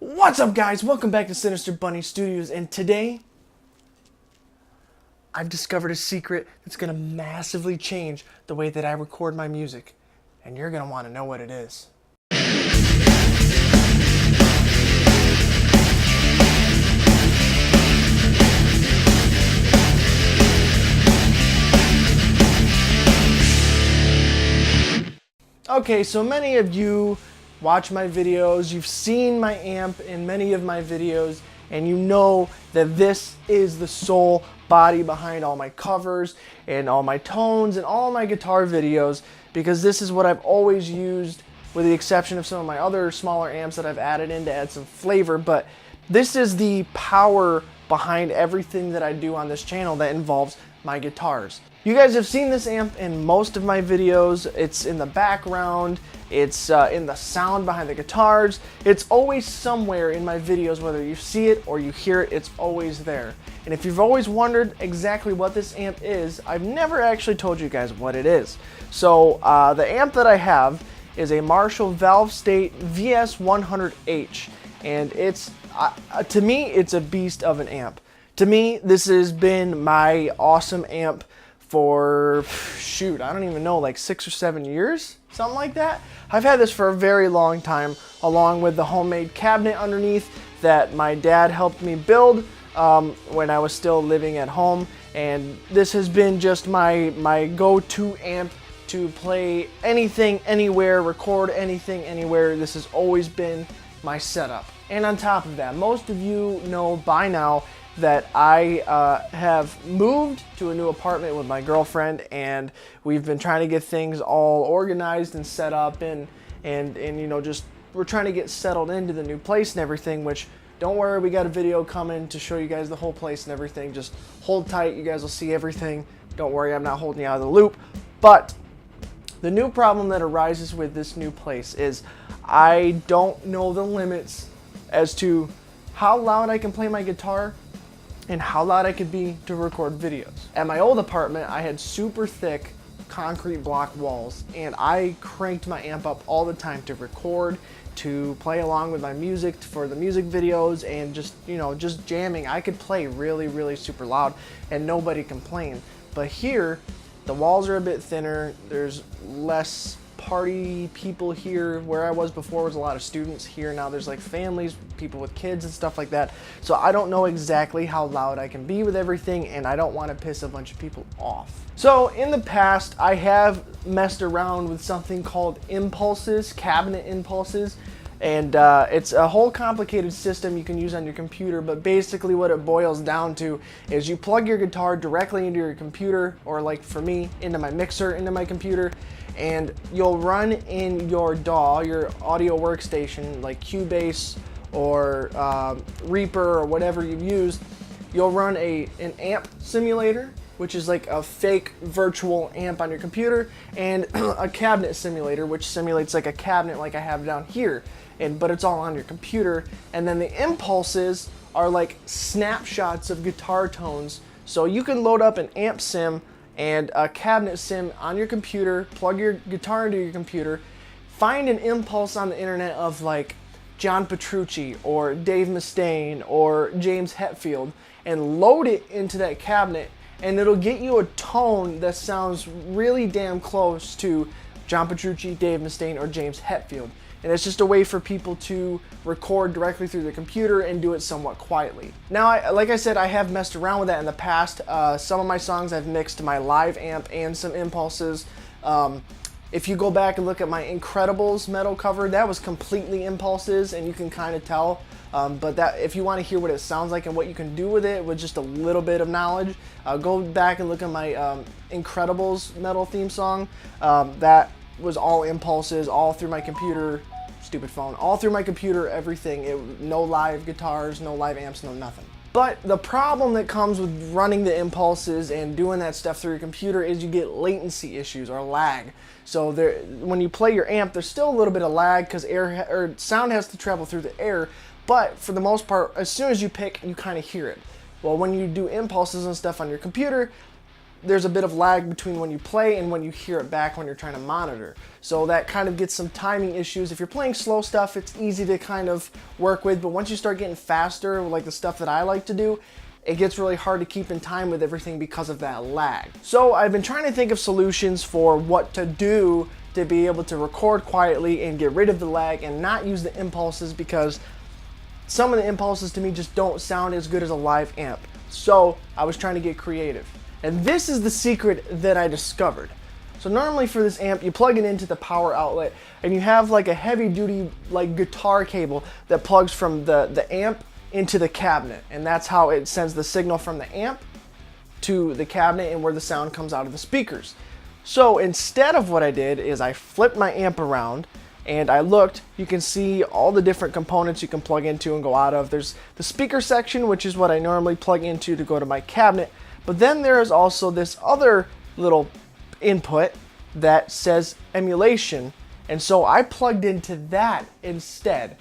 What's up, guys? Welcome back to Sinister Bunny Studios, and today I've discovered a secret that's going to massively change the way that I record my music, and you're going to want to know what it is. Okay, so many of you watch my videos, you've seen my amp in many of my videos, and you know that this is the sole body behind all my covers and all my tones and all my guitar videos, because this is what I've always used, with the exception of some of my other smaller amps that I've added in to add some flavor. But this is the power behind everything that I do on this channel that involves my guitars. You guys have seen this amp in most of my videos. It's in the background, it's in the sound behind the guitars. It's always somewhere in my videos, whether you see it or you hear it, it's always there. And if you've always wondered exactly what this amp is, I've never actually told you guys what it is. So the amp that I have is a Marshall Valve State VS100H, and it's to me, it's a beast of an amp. To me, this has been my awesome amp for, shoot, I don't even know, like 6 or 7 years, something like that. I've had this for a very long time, along with the homemade cabinet underneath that my dad helped me build when I was still living at home. And this has been just my go-to amp to play anything, anywhere, record anything, anywhere. This has always been my setup. And on top of that, most of you know by now that I have moved to a new apartment with my girlfriend, and we've been trying to get things all organized and set up, and you know, just we're trying to get settled into the new place and everything. Which, don't worry, we got a video coming to show you guys the whole place and everything. Just hold tight, you guys will see everything. Don't worry, I'm not holding you out of the loop. But the new problem that arises with this new place is I don't know the limits as to how loud I can play my guitar and how loud I could be to record videos. At my old apartment, I had super thick concrete block walls, and I cranked my amp up all the time to record, to play along with my music for the music videos, and just, you know, just jamming. I could play really, really super loud and nobody complained. But here, the walls are a bit thinner, there's less party people here. Where I was before was a lot of students. Here now there's like families, people with kids and stuff like that. So I don't know exactly how loud I can be with everything, and I don't want to piss a bunch of people off. So in the past, I have messed around with something called impulses, cabinet impulses. And it's a whole complicated system you can use on your computer, but basically what it boils down to is you plug your guitar directly into your computer, or like for me, into my mixer, into my computer, and you'll run in your DAW, your audio workstation, like Cubase or Reaper or whatever you've used. You'll run an amp simulator, which is like a fake virtual amp on your computer, and a cabinet simulator, which simulates like a cabinet like I have down here, but it's all on your computer. And then the impulses are like snapshots of guitar tones. So you can load up an amp sim and a cabinet sim on your computer, plug your guitar into your computer, find an impulse on the internet of like John Petrucci or Dave Mustaine or James Hetfield, and load it into that cabinet, and it'll get you a tone that sounds really damn close to John Petrucci, Dave Mustaine, or James Hetfield. And it's just a way for people to record directly through their computer and do it somewhat quietly. Now, like I said, I have messed around with that in the past. Some of my songs I've mixed to my live amp and some impulses. If you go back and look at my Incredibles metal cover, that was completely impulses, and you can kind of tell. But that, if you want to hear what it sounds like and what you can do with it with just a little bit of knowledge, go back and look at my Incredibles metal theme song. That was all impulses, all through my computer, stupid phone, all through my computer, everything. No live guitars, no live amps, no nothing. But the problem that comes with running the impulses and doing that stuff through your computer is you get latency issues or lag. So when you play your amp, there's still a little bit of lag because sound has to travel through the air. But for the most part, as soon as you pick, you kind of hear it. Well, when you do impulses and stuff on your computer, there's a bit of lag between when you play and when you hear it back when you're trying to monitor. So that kind of gets some timing issues. If you're playing slow stuff, it's easy to kind of work with, but once you start getting faster, like the stuff that I like to do, it gets really hard to keep in time with everything because of that lag. So I've been trying to think of solutions for what to do to be able to record quietly and get rid of the lag and not use the impulses, because some of the impulses to me just don't sound as good as a live amp. So I was trying to get creative. And this is the secret that I discovered. So normally for this amp, you plug it into the power outlet and you have like a heavy duty like guitar cable that plugs from the amp into the cabinet. And that's how it sends the signal from the amp to the cabinet and where the sound comes out of the speakers. So instead of what I did is I flipped my amp around and I looked. You can see all the different components you can plug into and go out of. There's the speaker section, which is what I normally plug into to go to my cabinet. But then there is also this other little input that says emulation. And so I plugged into that instead.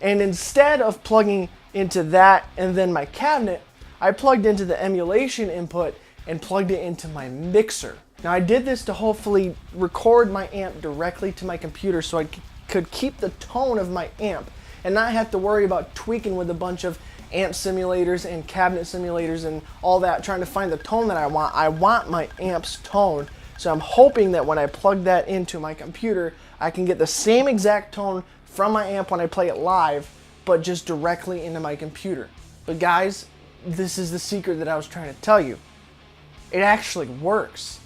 And instead of plugging into that and then my cabinet, I plugged into the emulation input and plugged it into my mixer. Now I did this to hopefully record my amp directly to my computer so I could keep the tone of my amp and not have to worry about tweaking with a bunch of amp simulators and cabinet simulators and all that, trying to find the tone that I want. I want my amp's tone, so I'm hoping that when I plug that into my computer, I can get the same exact tone from my amp when I play it live, but just directly into my computer. But guys, this is the secret that I was trying to tell you. It actually works.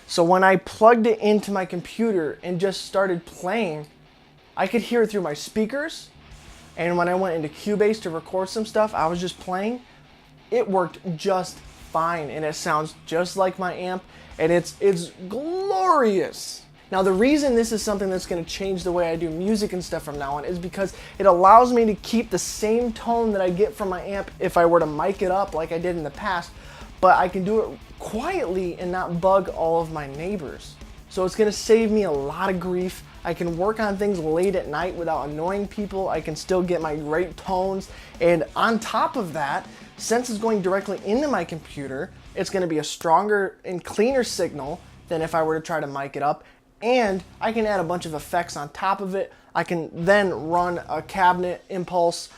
So when I plugged it into my computer and just started playing, I could hear it through my speakers. And when I went into Cubase to record some stuff, I was just playing. It worked just fine, and it sounds just like my amp, and it's glorious. Now the reason this is something that's going to change the way I do music and stuff from now on is because it allows me to keep the same tone that I get from my amp if I were to mic it up like I did in the past, but I can do it quietly and not bug all of my neighbors. So it's gonna save me a lot of grief. I can work on things late at night without annoying people. I can still get my great tones. And on top of that, since it's going directly into my computer, it's gonna be a stronger and cleaner signal than if I were to try to mic it up. And I can add a bunch of effects on top of it. I can then run a cabinet impulse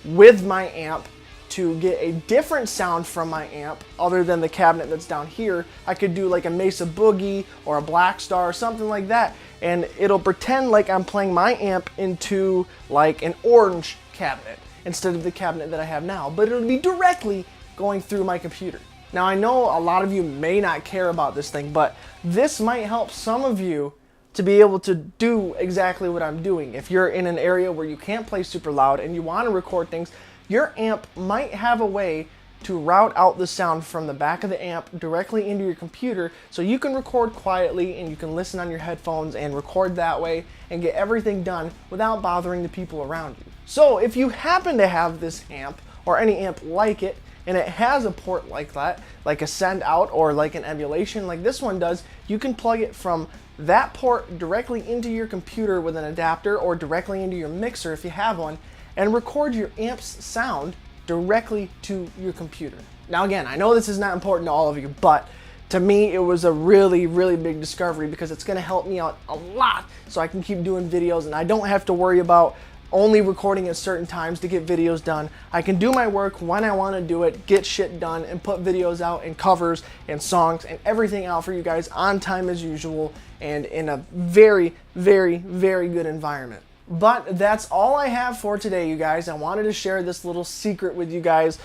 with my amp to get a different sound from my amp other than the cabinet that's down here. I could do like a Mesa Boogie or a Black Star or something like that, and it'll pretend like I'm playing my amp into like an orange cabinet instead of the cabinet that I have now, but it'll be directly going through my computer. Now I know a lot of you may not care about this thing, but this might help some of you to be able to do exactly what I'm doing. If you're in an area where you can't play super loud and you want to record things, your amp might have a way to route out the sound from the back of the amp directly into your computer so you can record quietly and you can listen on your headphones and record that way and get everything done without bothering the people around you. So if you happen to have this amp or any amp like it and it has a port like that, like a send out or like an emulation like this one does, you can plug it from that port directly into your computer with an adapter or directly into your mixer if you have one, and record your amp's sound directly to your computer. Now again, I know this is not important to all of you, but to me it was a really, really big discovery because it's gonna help me out a lot so I can keep doing videos and I don't have to worry about only recording at certain times to get videos done. I can do my work when I wanna do it, get shit done, and put videos out and covers and songs and everything out for you guys on time as usual and in a very, very, very good environment. But that's all I have for today, you guys. I wanted to share this little secret with you guys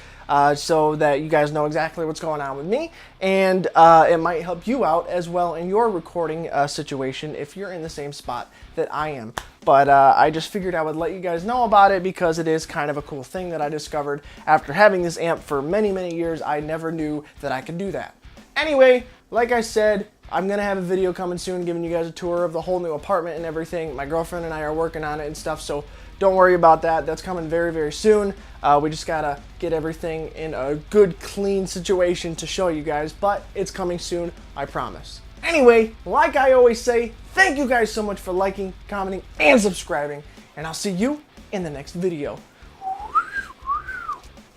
so that you guys know exactly what's going on with me, and it might help you out as well in your recording situation if you're in the same spot that I am. But I just figured I would let you guys know about it because it is kind of a cool thing that I discovered after having this amp for many, many years. I never knew that I could do that. Anyway, like I said, I'm gonna have a video coming soon giving you guys a tour of the whole new apartment and everything. My girlfriend and I are working on it and stuff, so don't worry about that. That's coming very, very soon. We just gotta get everything in a good, clean situation to show you guys, but it's coming soon, I promise. Anyway, like I always say, thank you guys so much for liking, commenting, and subscribing, and I'll see you in the next video.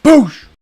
Boosh!